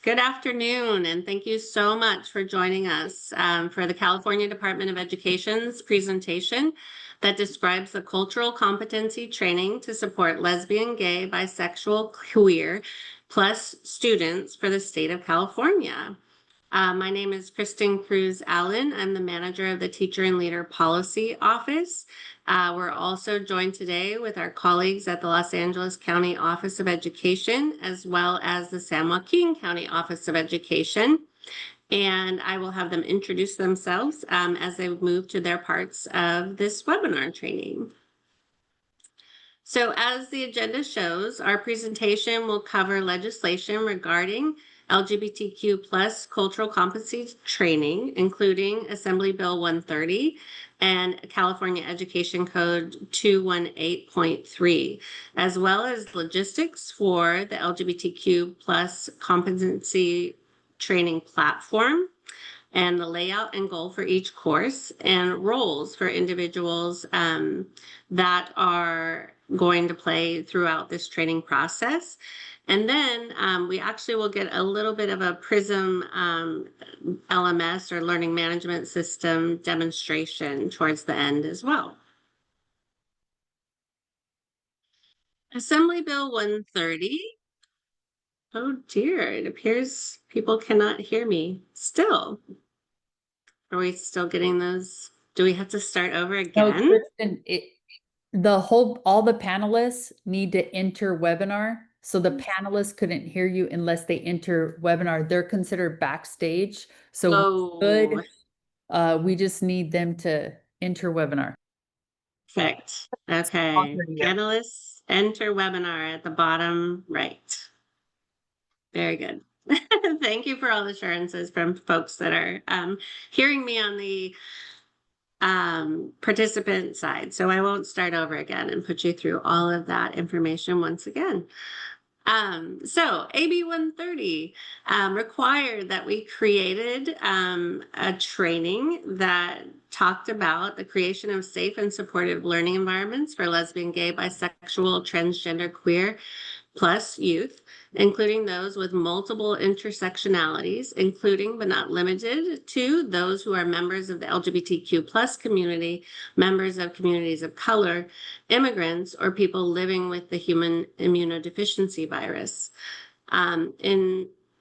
Good afternoon, and thank you so much for joining us for the California Department of Education's presentation that describes the cultural competency training to support lesbian, gay, bisexual, queer, plus students for the state of California. My name is Kristen Cruz Allen. I'm the manager of the Teacher and Leader Policy Office. We're also joined today with our colleagues at the Los Angeles County Office of Education, as well as the San Joaquin County Office of Education. And I will have them introduce themselves as they move to their parts of this webinar training. So as the agenda shows, our presentation will cover legislation regarding LGBTQ plus cultural competency training, including Assembly Bill 130 and California Education Code 218.3, as well as logistics for the LGBTQ plus competency training platform, and the layout and goal for each course, and roles for individuals that are going to play throughout this training process. And then we actually will get a little bit of a PRISM LMS or learning management system demonstration towards the end as well. Assembly Bill 130. Oh dear, it appears people cannot hear me still. Are we still getting those? Do we have to start over again? No, Kristen, all the panelists need to enter webinar. So the panelists couldn't hear you unless they enter webinar. They're considered backstage. So good. We just need them to enter webinar. Perfect. Okay. Panelists enter webinar at the bottom right. Very good. Thank you for all the assurances from folks that are hearing me on the participant side. So I won't start over again and put you through all of that information once again. So AB 130 required that we created a training that talked about the creation of safe and supportive learning environments for lesbian, gay, bisexual, transgender, queer, plus youth, including those with multiple intersectionalities, including but not limited to those who are members of the LGBTQ plus community, members of communities of color, immigrants, or people living with the human immunodeficiency virus.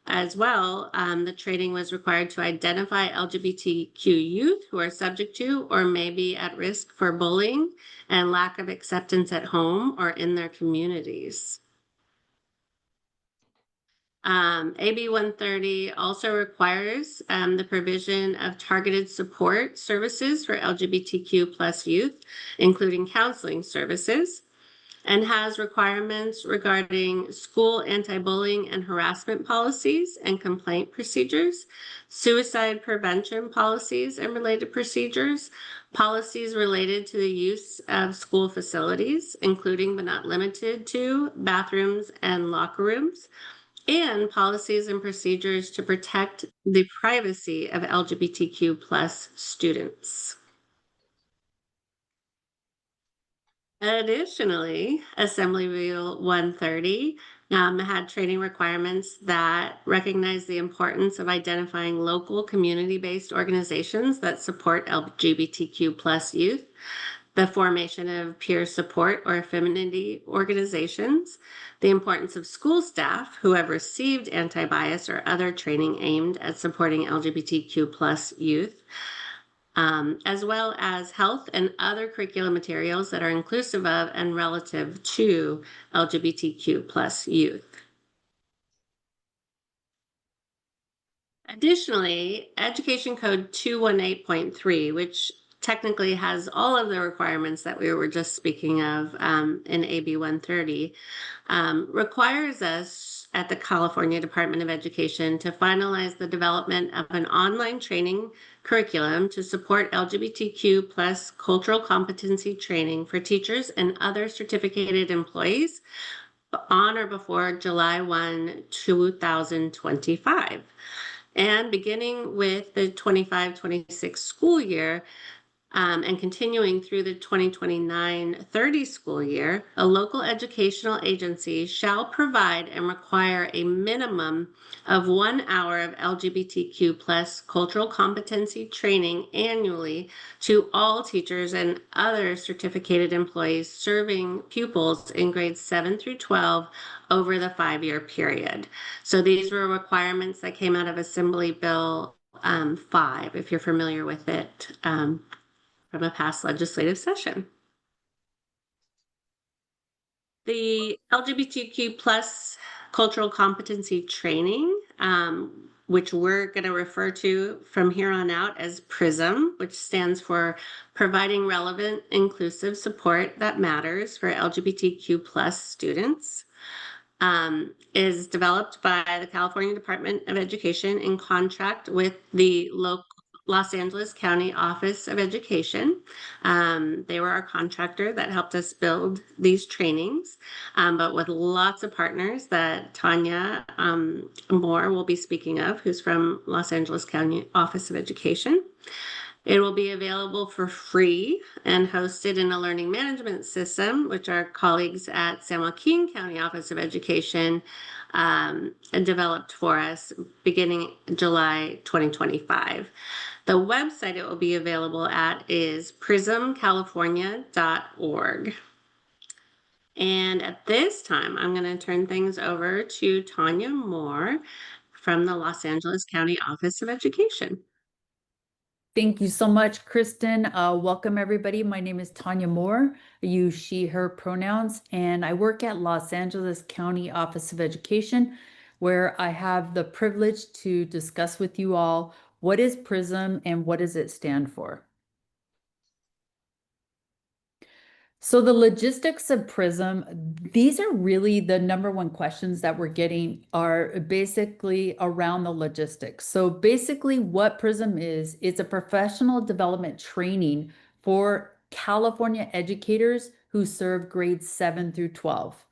As well, the training was required to identify LGBTQ youth who are subject to or may be at risk for bullying and lack of acceptance at home or in their communities. AB 130 also requires the provision of targeted support services for LGBTQ plus youth, including counseling services, and has requirements regarding school anti-bullying and harassment policies and complaint procedures, suicide prevention policies and related procedures, policies related to the use of school facilities, including but not limited to bathrooms and locker rooms, and policies and procedures to protect the privacy of LGBTQ plus students. Additionally, Assembly Bill 130 had training requirements that recognize the importance of identifying local community-based organizations that support LGBTQ plus youth, the formation of peer support or affinity organizations, the importance of school staff who have received anti-bias or other training aimed at supporting LGBTQ plus youth, as well as health and other curriculum materials that are inclusive of and relative to LGBTQ plus youth. Additionally, Education Code 218.3, which technically has all of the requirements that we were just speaking of in AB 130, requires us at the California Department of Education to finalize the development of an online training curriculum to support LGBTQ plus cultural competency training for teachers and other certificated employees on or before July 1, 2025. And beginning with the 25-26 school year, And continuing through the 2029-30 school year, a local educational agency shall provide and require a minimum of 1 hour of LGBTQ plus cultural competency training annually to all teachers and other certificated employees serving pupils in grades 7 through 12 over the 5-year period. So these were requirements that came out of Assembly Bill 5, if you're familiar with it. From a past legislative session. The LGBTQ plus cultural competency training, which we're going to refer to from here on out as PRISM, which stands for Providing Relevant Inclusive Support That Matters for LGBTQ plus students, is developed by the California Department of Education in contract with the local Los Angeles County Office of Education. They were our contractor that helped us build these trainings, but with lots of partners that Tanya Moore will be speaking of, who's from Los Angeles County Office of Education. It will be available for free and hosted in a learning management system, which our colleagues at San Joaquin County Office of Education developed for us beginning July 2025. The website it will be available at is prismcalifornia.org. And at this time, I'm going to turn things over to Tanya Moore from the Los Angeles County Office of Education. Thank you so much, Kristen. Welcome, everybody. My name is Tanya Moore. I use she, her pronouns, and I work at Los Angeles County Office of Education, where I have the privilege to discuss with you all what is PRISM and what does it stand for. So the logistics of PRISM, these are really the number one questions that we're getting are basically around the logistics. So basically what PRISM is, it's a professional development training for California educators who serve grades 7 through 12.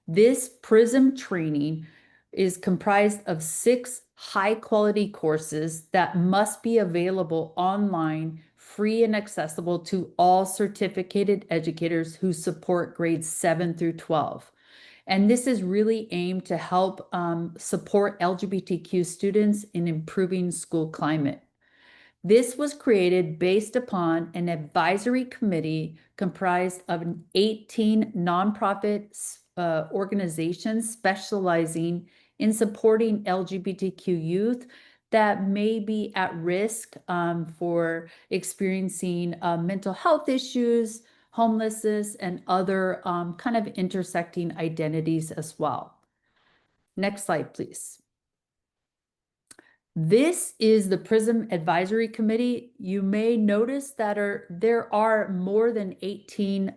This PRISM training is comprised of 6 high-quality courses that must be available online, free and accessible to all certificated educators who support grades 7 through 12. And this is really aimed to help support LGBTQ students in improving school climate. This was created based upon an advisory committee comprised of 18 nonprofit organizations specializing in supporting LGBTQ youth that may be at risk for experiencing mental health issues, homelessness, and other kind of intersecting identities as well. Next slide, please. This is the PRISM Advisory Committee. You may notice that there are more than 18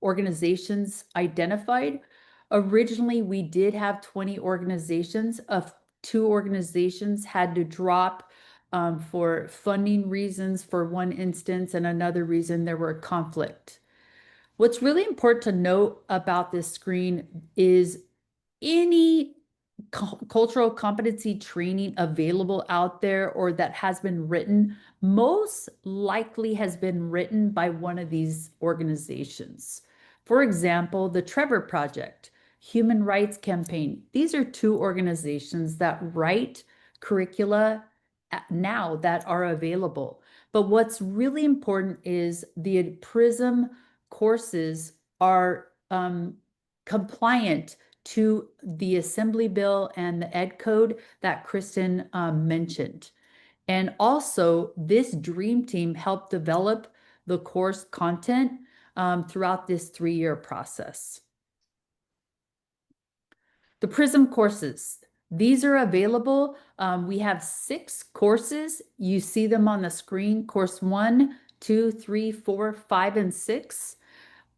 organizations identified. Originally, we did have 20 organizations. 2 organizations had to drop for funding reasons for one instance, and another reason there were conflict. What's really important to note about this screen is any cultural competency training available out there or that has been written most likely has been written by one of these organizations. For example, the Trevor Project, Human Rights Campaign. These are 2 organizations that write curricula now that are available. But what's really important is the PRISM courses are compliant to the Assembly Bill and the Ed Code that Kristen mentioned. And also, this Dream Team helped develop the course content throughout this 3-year process. The PRISM courses, these are available. We have 6 courses. You see them on the screen, course 1, 2, 3, 4, 5, and 6.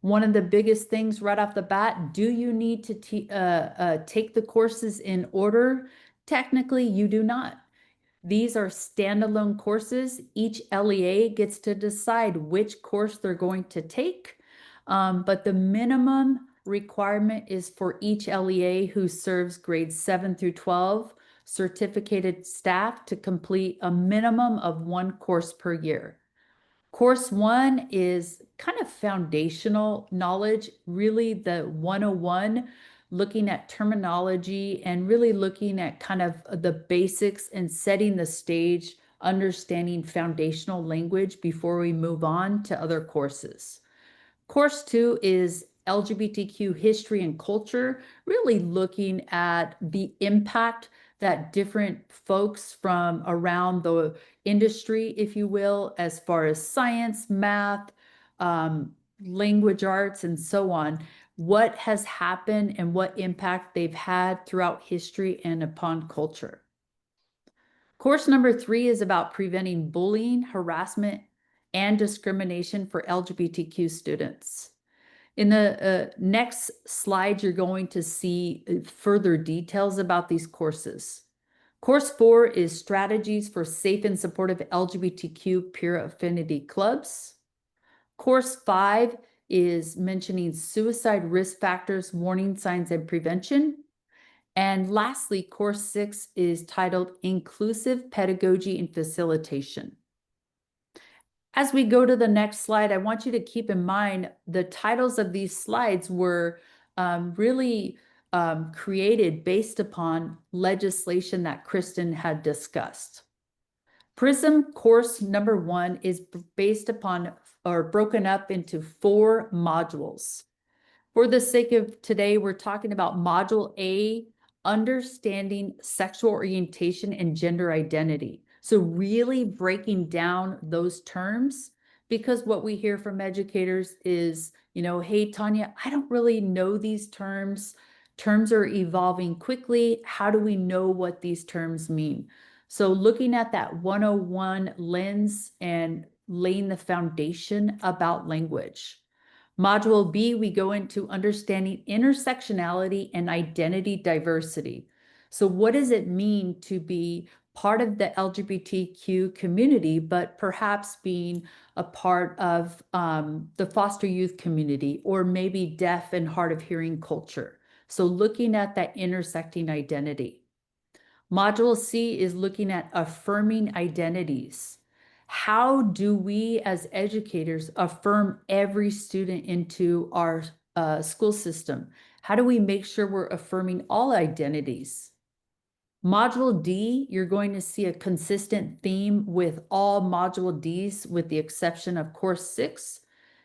One of the biggest things right off the bat, do you need to take the courses in order? Technically, you do not. These are standalone courses. Each LEA gets to decide which course they're going to take, but the minimum requirement is for each LEA who serves grades 7 through 12 certificated staff to complete a minimum of 1 course per year. Course 1 is kind of foundational knowledge, really the 101, looking at terminology and really looking at kind of the basics and setting the stage, understanding foundational language before we move on to other courses. Course 2 is LGBTQ history and culture, really looking at the impact that different folks from around the industry, if you will, as far as science, math, language arts, and so on, what has happened and what impact they've had throughout history and upon culture. Course number 3 is about preventing bullying, harassment, and discrimination for LGBTQ students. In the next slide, you're going to see further details about these courses. Course 4 is strategies for safe and supportive LGBTQ peer affinity clubs. Course 5 is mentioning suicide risk factors, warning signs, and prevention. And lastly, course 6 is titled Inclusive Pedagogy and Facilitation. As we go to the next slide, I want you to keep in mind the titles of these slides were really created based upon legislation that Kristen had discussed. PRISM course number 1 is based upon or broken up into 4 modules. For the sake of today, we're talking about Module A, Understanding Sexual Orientation and Gender Identity. So really breaking down those terms, because what we hear from educators is, hey, Tanya, I don't really know these terms. Terms are evolving quickly. How do we know what these terms mean? So looking at that 101 lens and laying the foundation about language. Module B, we go into understanding intersectionality and identity diversity. So what does it mean to be part of the LGBTQ community, but perhaps being a part of the foster youth community, or maybe deaf and hard of hearing culture? So looking at that intersecting identity. Module C is looking at affirming identities. How do we as educators affirm every student into our school system? How do we make sure we're affirming all identities? Module D, you're going to see a consistent theme with all Module Ds with the exception of Course 6,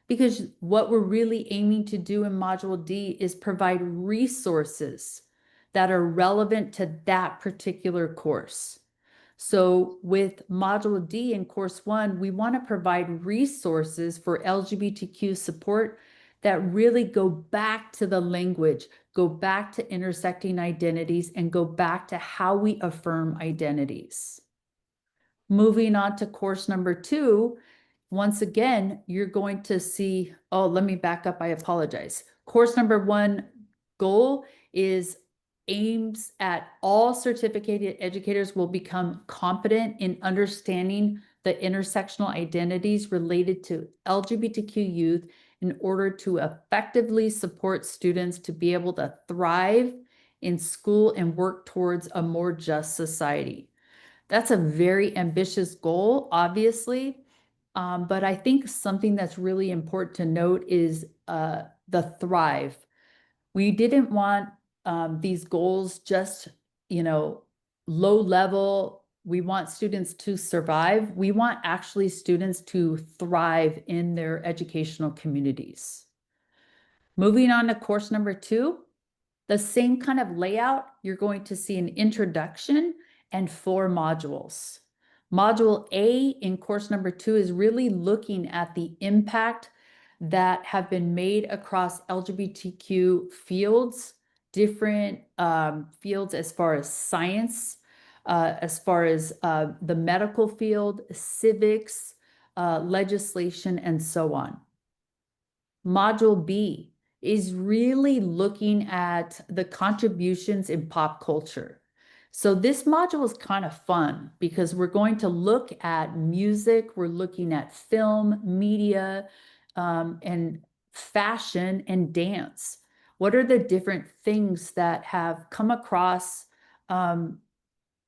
because what we're really aiming to do in Module D is provide resources that are relevant to that particular course. So with Module D in Course 1, we want to provide resources for LGBTQ support that really go back to the language, go back to intersecting identities, and go back to how we affirm identities. Moving on to course number 2, once again, you're going to see, oh, let me back up, I apologize. Course number 1 goal is aims at all certificated educators will become competent in understanding the intersectional identities related to LGBTQ youth in order to effectively support students to be able to thrive in school and work towards a more just society. That's a very ambitious goal, obviously, but I think something that's really important to note is the thrive. We didn't want these goals just, low level. We want students to survive. We want actually students to thrive in their educational communities. Moving on to course number 2, the same kind of layout. You're going to see an introduction and 4 modules. Module A in course number 2 is really looking at the impact that have been made across LGBTQ fields, different fields as far as science, as far as the medical field, civics, legislation, and so on. Module B is really looking at the contributions in pop culture. So this module is kind of fun because we're going to look at music, we're looking at film, media, and fashion and dance. What are the different things that have come across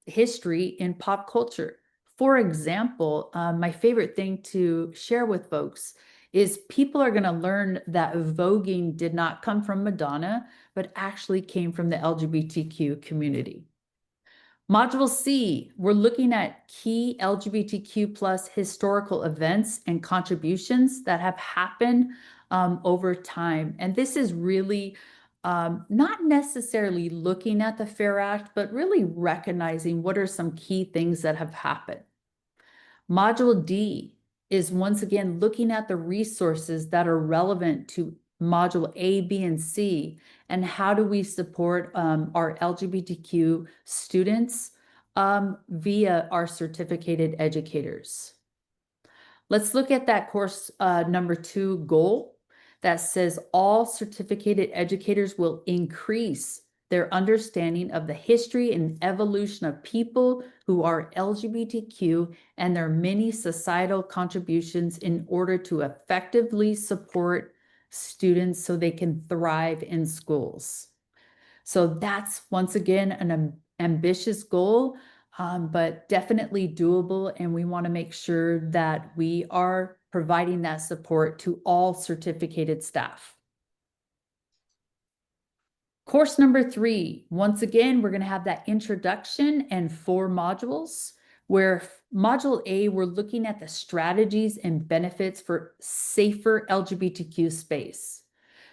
history in pop culture? For example, my favorite thing to share with folks is people are going to learn that voguing did not come from Madonna, but actually came from the LGBTQ community. Module C, we're looking at key LGBTQ plus historical events and contributions that have happened over time. And this is really not necessarily looking at the FAIR Act, but really recognizing what are some key things that have happened. Module D is once again looking at the resources that are relevant to Module A, B, and C, and how do we support our LGBTQ students via our certificated educators. Let's look at that course number 2 goal that says all certificated educators will increase their understanding of the history and evolution of people who are LGBTQ and their many societal contributions in order to effectively support students so they can thrive in schools. So that's once again an ambitious goal, but definitely doable. And we want to make sure that we are providing that support to all certificated staff. Course number 3, once again, we're going to have that introduction and 4 modules, where module A, we're looking at the strategies and benefits for safer LGBTQ space.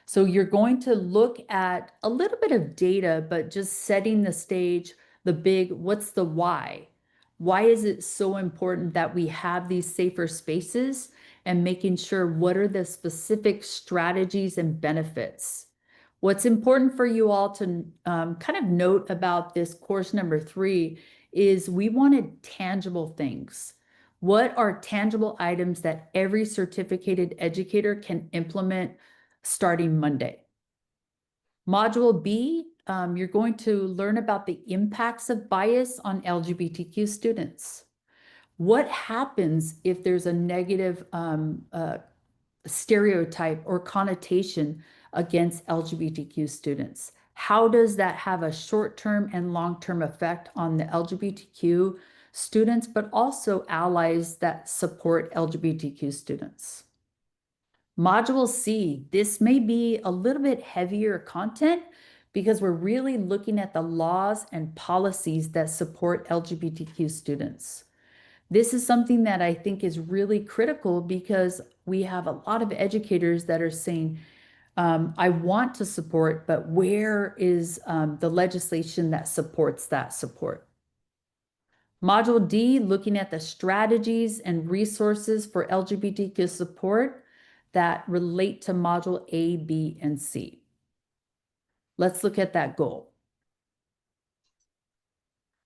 So you're going to look at a little bit of data, but just setting the stage, the big, what's the why? Why is it so important that we have these safer spaces, and making sure what are the specific strategies and benefits? What's important for you all to kind of note about this course number 3 is we wanted tangible things. What are tangible items that every certificated educator can implement starting Monday? Module B, you're going to learn about the impacts of bias on LGBTQ students. What happens if there's a negative stereotype or connotation against LGBTQ students? How does that have a short-term and long-term effect on the LGBTQ students, but also allies that support LGBTQ students? Module C, this may be a little bit heavier content because we're really looking at the laws and policies that support LGBTQ students. This is something that I think is really critical because we have a lot of educators that are saying, I want to support, but where is the legislation that supports that support? Module D, looking at the strategies and resources for LGBTQ support that relate to Module A, B, and C. Let's look at that goal.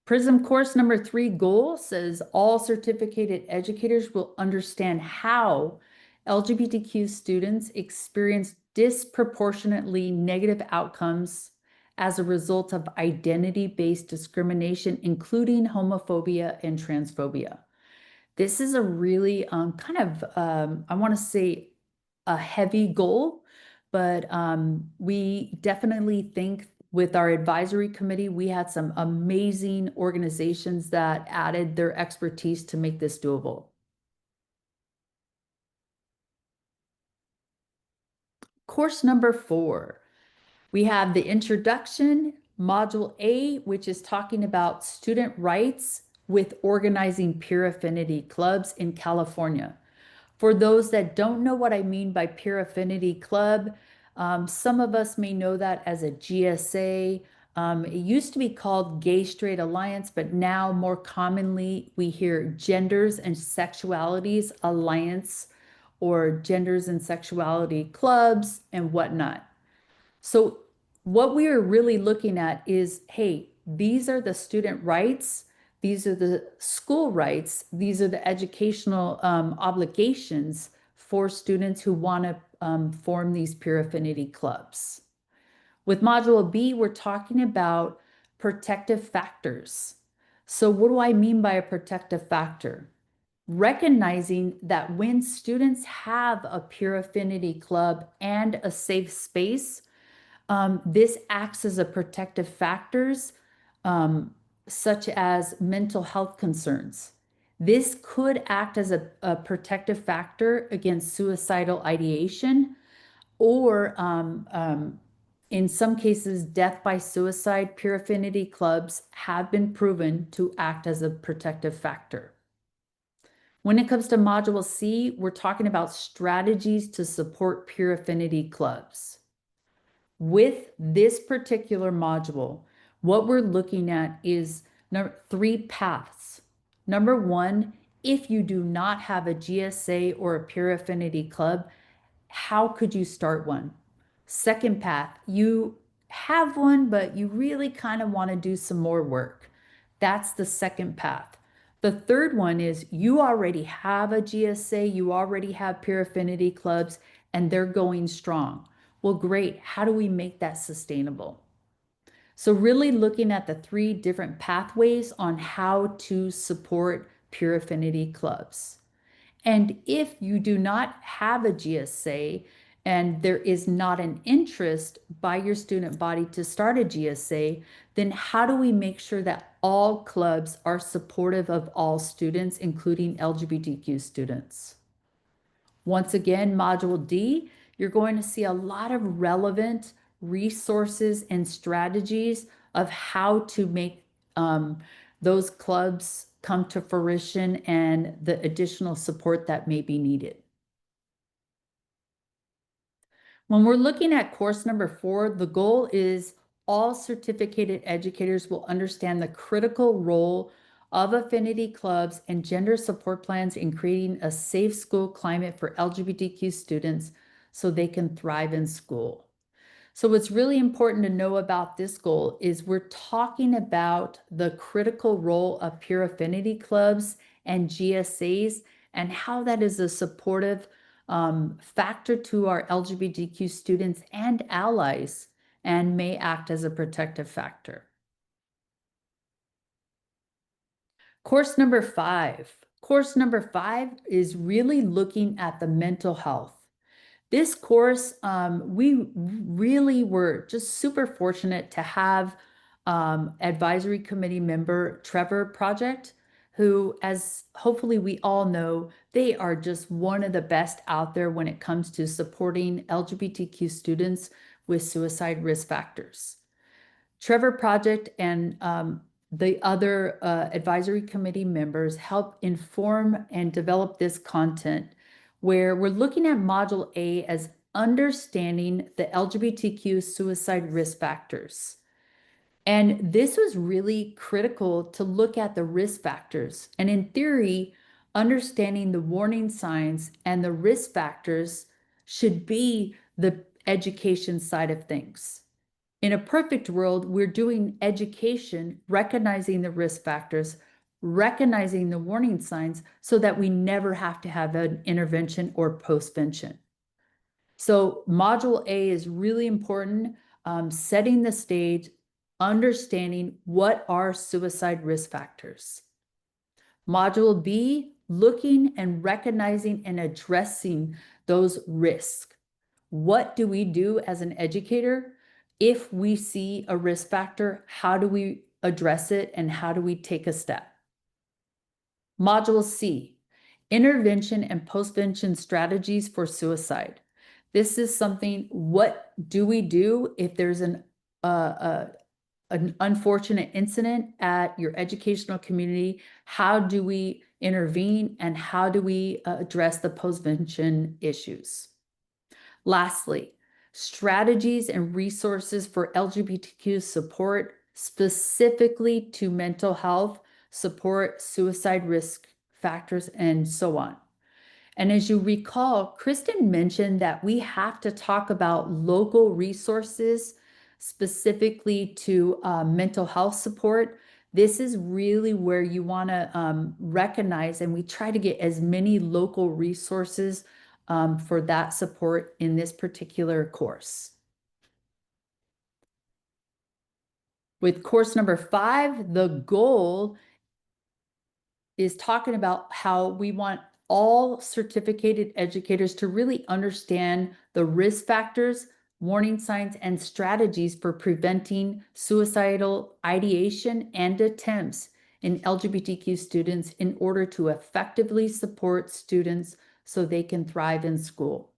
PRISM course number 3 goal says all certificated educators will understand how LGBTQ students experience disproportionately negative outcomes as a result of identity-based discrimination, including homophobia and transphobia. This is a really kind of, I want to say, a heavy goal, but we definitely think with our advisory committee, we had some amazing organizations that added their expertise to make this doable. Course number 4, we have the introduction, module A, which is talking about student rights with organizing peer affinity clubs in California. For those that don't know what I mean by peer affinity club, some of us may know that as a GSA. It used to be called Gay Straight Alliance, but now more commonly we hear Genders and Sexualities Alliance or Genders and Sexuality Clubs and whatnot. So what we are really looking at is, hey, these are the student rights, these are the school rights, these are the educational obligations for students who want to form these peer affinity clubs. With Module B, we're talking about protective factors. So what do I mean by a protective factor? Recognizing that when students have a peer affinity club and a safe space, this acts as a protective factors, such as mental health concerns. This could act as a protective factor against suicidal ideation, or in some cases, death by suicide. Peer affinity clubs have been proven to act as a protective factor. When it comes to Module C, we're talking about strategies to support peer affinity clubs. With this particular module, what we're looking at is 3 paths. Number 1, if you do not have a GSA or a peer affinity club, how could you start one? Second path, you have one, but you really kind of want to do some more work. That's the second path. The third one is you already have a GSA, you already have peer affinity clubs, and they're going strong. Well, great. How do we make that sustainable? So really looking at the 3 different pathways on how to support peer affinity clubs. And if you do not have a GSA and there is not an interest by your student body to start a GSA, then how do we make sure that all clubs are supportive of all students, including LGBTQ students? Once again, Module D, you're going to see a lot of relevant resources and strategies of how to make those clubs come to fruition and the additional support that may be needed. When we're looking at course number 4, the goal is all certificated educators will understand the critical role of affinity clubs and gender support plans in creating a safe school climate for LGBTQ students so they can thrive in school. So what's really important to know about this goal is we're talking about the critical role of peer affinity clubs and GSAs and how that is a supportive factor to our LGBTQ students and allies and may act as a protective factor. Course number 5. Course number 5 is really looking at the mental health. This course, we really were just super fortunate to have advisory committee member Trevor Project, who, as hopefully we all know, they are just one of the best out there when it comes to supporting LGBTQ students with suicide risk factors. Trevor Project and the other advisory committee members help inform and develop this content, where we're looking at Module A as understanding the LGBTQ suicide risk factors. And this was really critical to look at the risk factors. And in theory, understanding the warning signs and the risk factors should be the education side of things. In a perfect world, we're doing education, recognizing the risk factors, recognizing the warning signs so that we never have to have an intervention or postvention. So Module A is really important, setting the stage, understanding what are suicide risk factors. Module B, looking and recognizing and addressing those risks. What do we do as an educator? If we see a risk factor, how do we address it and how do we take a step? Module C, intervention and postvention strategies for suicide. This is something, what do we do if there's an unfortunate incident at your educational community? How do we intervene and how do we address the postvention issues? Lastly, strategies and resources for LGBTQ support, specifically to mental health, support, suicide risk factors, and so on. And as you recall, Kristen mentioned that we have to talk about local resources specifically to mental health support. This is really where you want to recognize, and we try to get as many local resources for that support in this particular course. With course number 5, the goal is talking about how we want all certificated educators to really understand the risk factors, warning signs, and strategies for preventing suicidal ideation and attempts in LGBTQ students in order to effectively support students so they can thrive in school.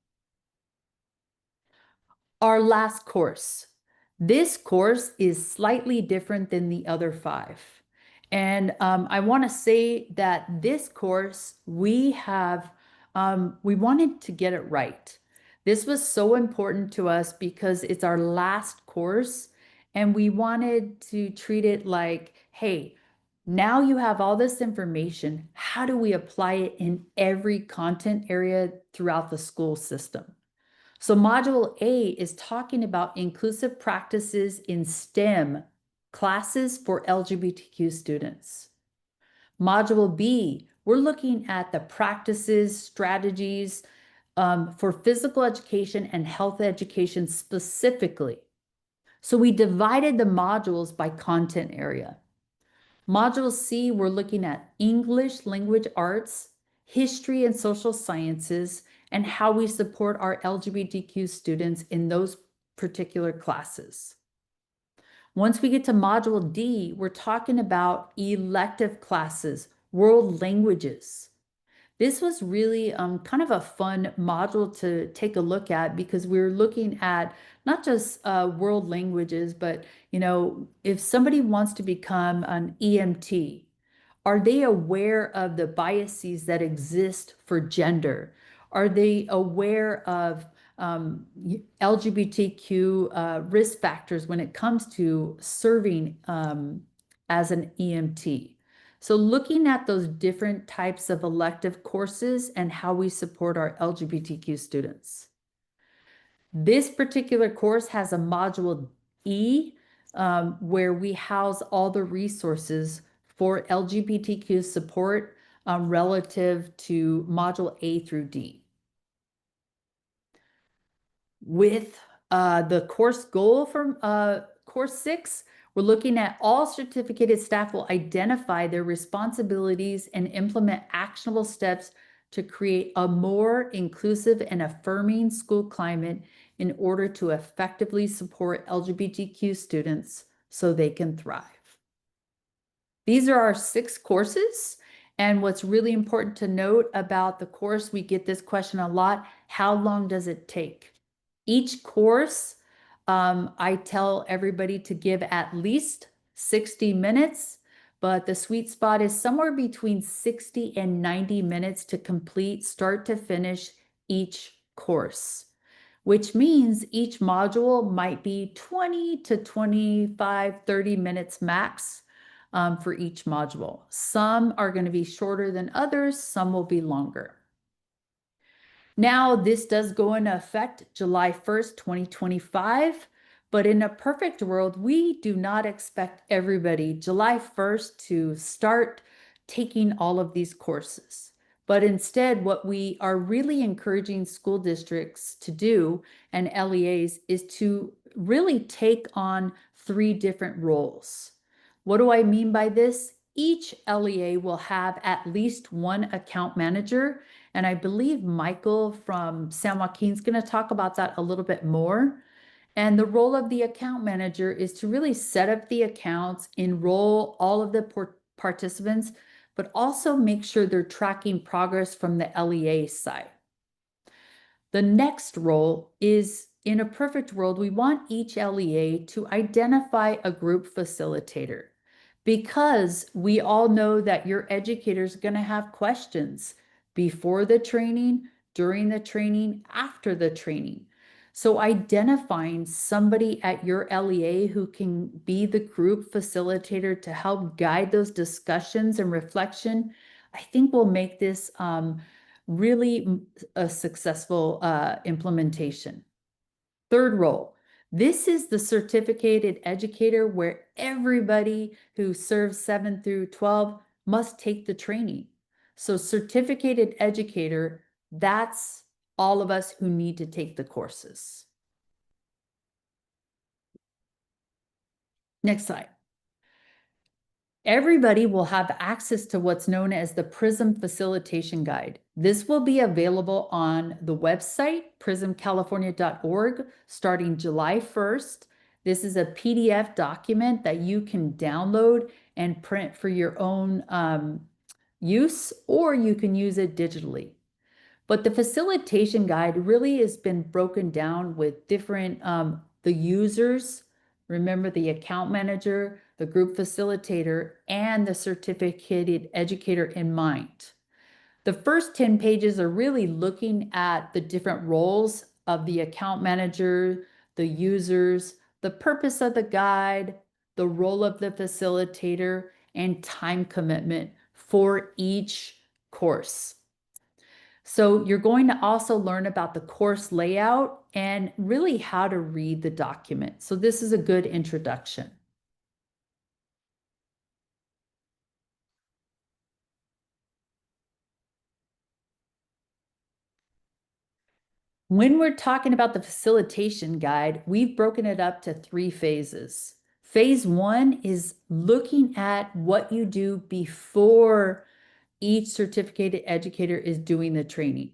Our last course. This course is slightly different than the other 5. And I want to say that this course, we wanted to get it right. This was so important to us because it's our last course, and we wanted to treat it like, hey, now you have all this information. How do we apply it in every content area throughout the school system? So Module A is talking about inclusive practices in STEM classes for LGBTQ students. Module B, we're looking at the practices, strategies for physical education and health education specifically. So we divided the modules by content area. Module C, we're looking at English language arts, history and social sciences, and how we support our LGBTQ students in those particular classes. Once we get to Module D, we're talking about elective classes, world languages. This was really kind of a fun module to take a look at because we were looking at not just world languages, but if somebody wants to become an EMT, are they aware of the biases that exist for gender? Are they aware of LGBTQ risk factors when it comes to serving as an EMT? So looking at those different types of elective courses and how we support our LGBTQ students. This particular course has a module E where we house all the resources for LGBTQ support relative to module A through D. With the course goal from course 6, we're looking at all certificated staff will identify their responsibilities and implement actionable steps to create a more inclusive and affirming school climate in order to effectively support LGBTQ students so they can thrive. These are our 6 courses. And what's really important to note about the course, we get this question a lot, how long does it take? Each course, I tell everybody to give at least 60 minutes, but the sweet spot is somewhere between 60 and 90 minutes to complete start to finish each course, which means each module might be 20 to 25, 30 minutes max for each module. Some are going to be shorter than others, some will be longer. Now, this does go into effect July 1st, 2025, but in a perfect world, we do not expect everybody July 1st to start taking all of these courses. But instead, what we are really encouraging school districts to do and LEAs is to really take on 3 different roles. What do I mean by this? Each LEA will have at least 1 account manager. And I believe Michael from San Joaquin is going to talk about that a little bit more. And the role of the account manager is to really set up the accounts, enroll all of the participants, but also make sure they're tracking progress from the LEA side. The next role is, in a perfect world, we want each LEA to identify a group facilitator because we all know that your educators are going to have questions before the training, during the training, after the training. So identifying somebody at your LEA who can be the group facilitator to help guide those discussions and reflection, I think will make this really a successful implementation. Third role, this is the certificated educator where everybody who serves 7 through 12 must take the training. So certificated educator, that's all of us who need to take the courses. Next slide. Everybody will have access to what's known as the PRISM Facilitation Guide. This will be available on the website, prismcalifornia.org, starting July 1st. This is a PDF document that you can download and print for your own use, or you can use it digitally. But the facilitation guide really has been broken down with different, the users, remember the account manager, the group facilitator, and the certificated educator in mind. The first 10 pages are really looking at the different roles of the account manager, the users, the purpose of the guide, the role of the facilitator, and time commitment for each course. So you're going to also learn about the course layout and really how to read the document. So this is a good introduction. When we're talking about the facilitation guide, we've broken it up to 3 phases. Phase 1 is looking at what you do before each certificated educator is doing the training.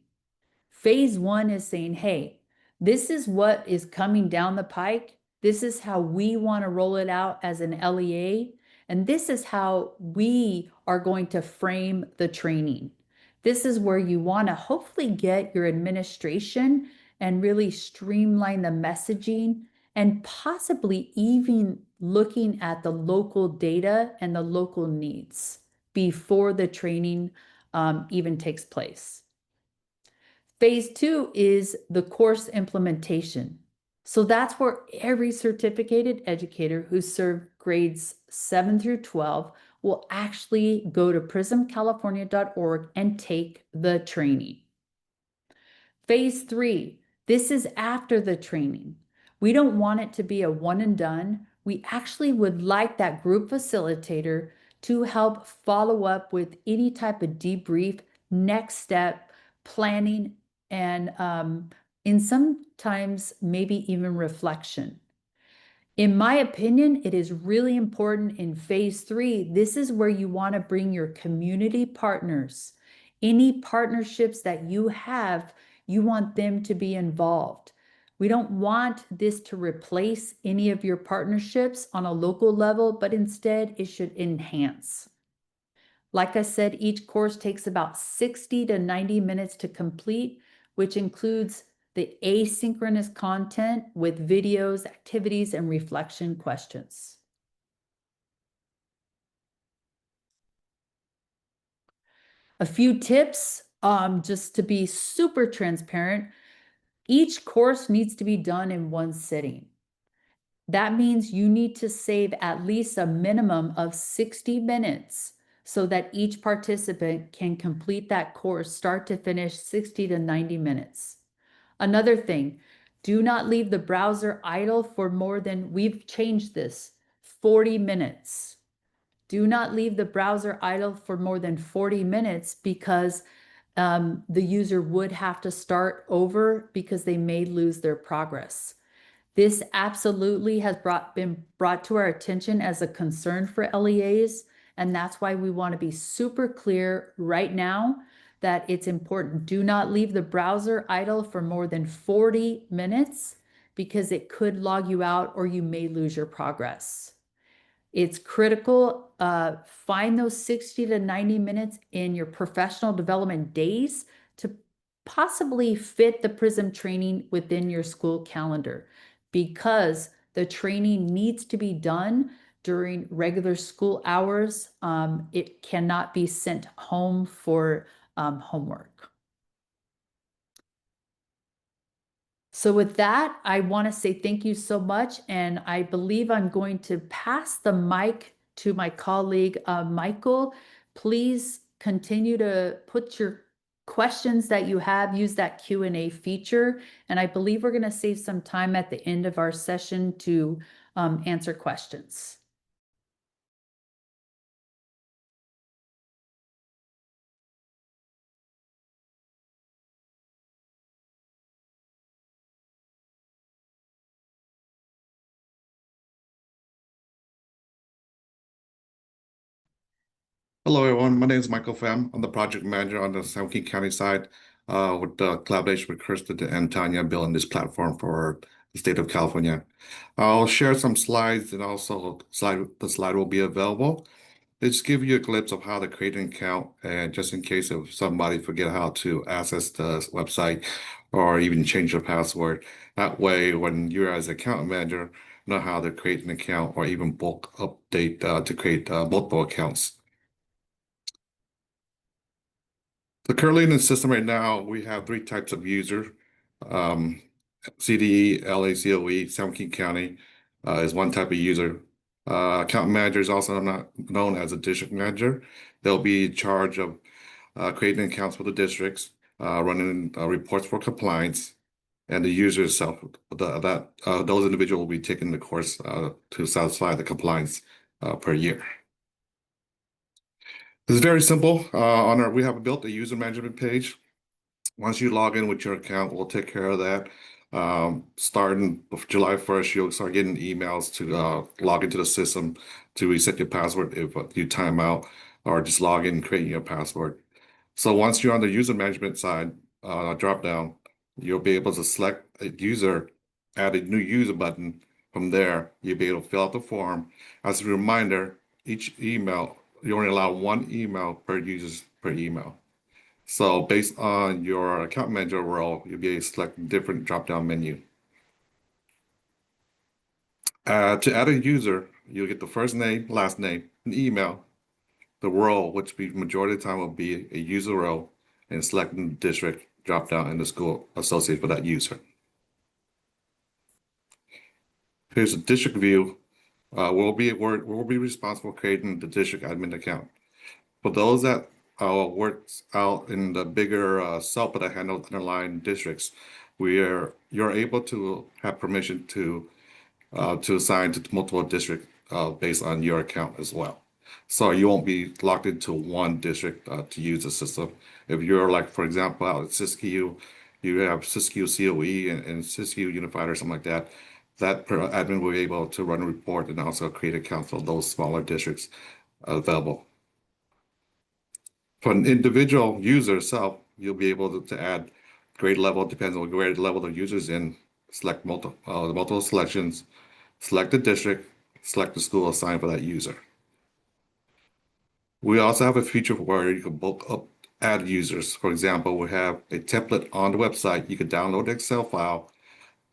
Phase 1 is saying, hey, this is what is coming down the pike. This is how we want to roll it out as an LEA. And this is how we are going to frame the training. This is where you want to hopefully get your administration and really streamline the messaging and possibly even looking at the local data and the local needs before the training even takes place. Phase 2 is the course implementation. So that's where every certificated educator who served grades 7 through 12 will actually go to prismcalifornia.org and take the training. Phase 3, this is after the training. We don't want it to be a one and done. We actually would like that group facilitator to help follow up with any type of debrief, next step, planning, and in sometimes maybe even reflection. In my opinion, it is really important in phase 3. This is where you want to bring your community partners. Any partnerships that you have, you want them to be involved. We don't want this to replace any of your partnerships on a local level, but instead it should enhance. Like I said, each course takes about 60 to 90 minutes to complete, which includes the asynchronous content with videos, activities, and reflection questions. A few tips, just to be super transparent. Each course needs to be done in one sitting. That means you need to save at least a minimum of 60 minutes so that each participant can complete that course start to finish 60 to 90 minutes. Another thing, do not leave the browser idle for more than, we've changed this, 40 minutes. Do not leave the browser idle for more than 40 minutes because the user would have to start over because they may lose their progress. This absolutely has been brought to our attention as a concern for LEAs, and that's why we want to be super clear right now that it's important. Do not leave the browser idle for more than 40 minutes because it could log you out or you may lose your progress. It's critical. Find those 60 to 90 minutes in your professional development days to possibly fit the PRISM training within your school calendar, because the training needs to be done during regular school hours. It cannot be sent home for homework. So with that, I want to say thank you so much. And I believe I'm going to pass the mic to my colleague, Michael. Please continue to put your questions that you have, use that Q&A feature. And I believe we're going to save some time at the end of our session to answer questions. Hello, everyone. My name is Michael Pham. I'm the project manager on the San Joaquin County side with the collaboration with Kirsten and Tanya building this platform for the state of California. I'll share some slides and also the slide will be available. They just give you a glimpse of how to create an account, and just in case if somebody forget how to access the website or even change their password. That way, when you're as account manager, know how to create an account or even bulk update to create multiple accounts. So currently in the system right now, we have 3 types of user. CDE, LACOE, San Joaquin County is one type of user. Account manager is also not known as a district manager. They'll be in charge of creating accounts for the districts, running reports for compliance, and the user itself. Those individuals will be taking the course to satisfy the compliance per year. It's very simple. We have built a user management page. Once you log in with your account, we'll take care of that. Starting July 1st, you'll start getting emails to log into the system to reset your password if you time out, or just log in and create your password. So once you're on the user management side, drop down, you'll be able to select a user, add a new user button. From there, you'll be able to fill out the form. As a reminder, each email, you only allow 1 email per user per email. So based on your account manager role, you'll be able to select a different drop-down menu. To add a user, you'll get the first name, last name, an email, the role, which the majority of the time will be a user role, and selecting the district drop-down in the school associated with that user. Here's the district view. We'll be responsible for creating the district admin account. For those that works out in the bigger SELPA that handle underlying districts, you're able to have permission to assign to multiple districts based on your account as well. So you won't be locked into one district to use the system. If you're like, for example, out at Siskiyou, you have Siskiyou COE and Siskiyou Unified or something like that, that admin will be able to run a report and also create accounts for those smaller districts available. For an individual user itself, you'll be able to add grade level, depends on what grade level the user's in, select multiple selections, select the district, select the school assigned for that user. We also have a feature where you can bulk up, add users. For example, we have a template on the website. You can download the Excel file,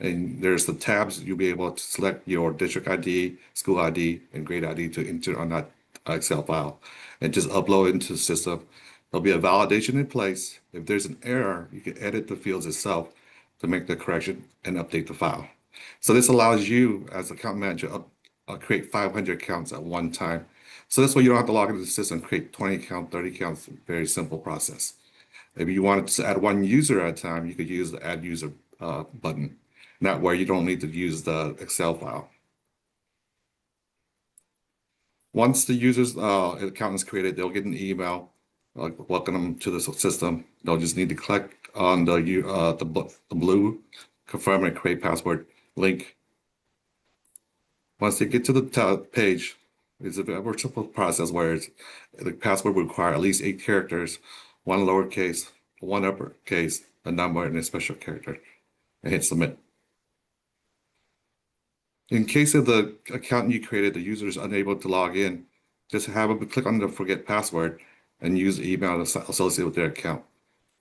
and there's the tabs. You'll be able to select your district ID, school ID, and grade ID to enter on that Excel file and just upload it into the system. There'll be a validation in place. If there's an error, you can edit the fields itself to make the correction and update the file. So this allows you as account manager to create 500 accounts at one time. So this way you don't have to log into the system, create 20 accounts, 30 accounts, very simple process. If you wanted to add 1 user at a time, you could use the add user button. That way you don't need to use the Excel file. Once the user's account is created, they'll get an email welcome them to the system. They'll just need to click on the blue confirm and create password link. Once they get to the page, it's a very simple process where the password will require at least 8 characters, 1 lowercase, 1 uppercase, a number, and a special character, and hit submit. In case of the account you created, the user is unable to log in, just have them click on the forget password and use the email associated with their account.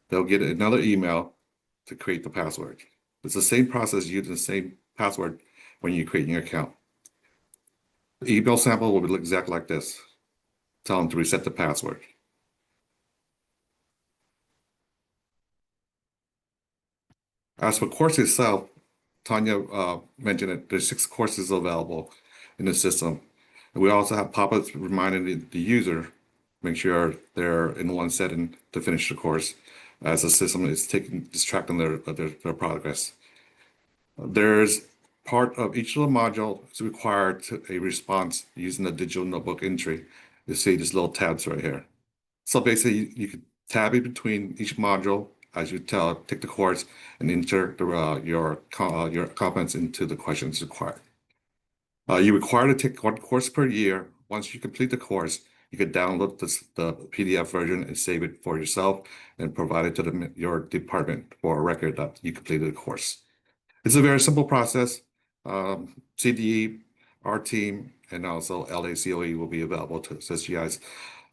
They'll get another email to create the password. It's the same process using the same password when you create your account. The email sample will look exactly like this. Tell them to reset the password. As for course itself, Tanya mentioned it, there's 6 courses available in the system. And we also have pop-ups reminding the user, make sure they're in one setting to finish the course as the system is tracking their progress. There's part of each of the modules is required a response using the digital notebook entry. You see these little tabs right here. So basically you can tab in between each module as you take the course and enter your comments into the questions required. You're required to take 1 course per year. Once you complete the course, you can download the PDF version and save it for yourself and provide it to your department for a record that you completed the course. It's a very simple process. CDE, our team, and also LACOE will be available to assist you guys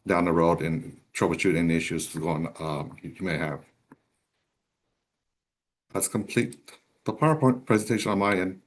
down the road and troubleshoot any issues you may have. That's complete the PowerPoint presentation on my end.